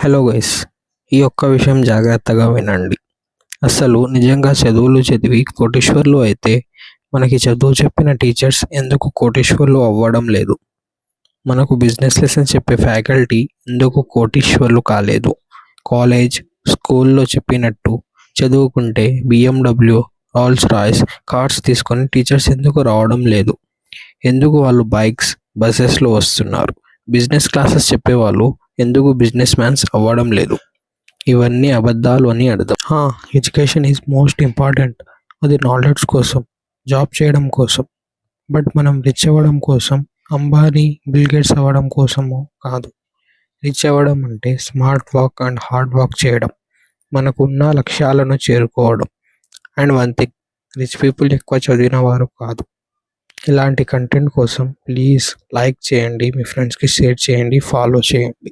Hello guys, ఈ ఒక్క విషయం జాగ్రత్తగా వినండి. అసలు నిజంగా చదువులు చదివి కోటీశ్వర్లు అయితే మనకి చదువు చెప్పిన టీచర్స్ ఎందుకు కోటీశ్వర్లు అవ్వడం లేదు? మనకు బిజినెస్ లెసన్స్ చెప్పే ఫ్యాకల్టీ ఎందుకు కోటీశ్వర్లు కాలేదు? కాలేజ్, స్కూల్లో చెప్పినట్టు చదువుకుంటే BMW, రోల్స్ రాయ్స్ కార్స్ తీసుకొని టీచర్స్ ఎందుకు రావడం లేదు? ఎందుకు వాళ్ళు బైక్స్, బస్సెస్లో వస్తున్నారు? బిజినెస్ క్లాసెస్ చెప్పేవాళ్ళు ఎందుకు బిజినెస్ మ్యాన్స్ అవ్వడం లేదు? ఇవన్నీ అబద్ధాలు అని అర్థం. Education is most important. అది నాలెడ్జ్ కోసం, జాబ్ చేయడం కోసం. బట్ మనం రిచ్ అవ్వడం కోసం, అంబానీ, బిల్ గేట్స్ అవ్వడం కోసము కాదు. రిచ్ అవ్వడం అంటే smart work and hard work చేయడం, మనకున్న లక్ష్యాలను చేరుకోవడం. And one thing, rich people ఎక్కువ చదివిన వారు కాదు. ఇలాంటి కంటెంట్ కోసం ప్లీజ్ లైక్ చేయండి, మీ ఫ్రెండ్స్కి షేర్ చేయండి, ఫాలో చేయండి.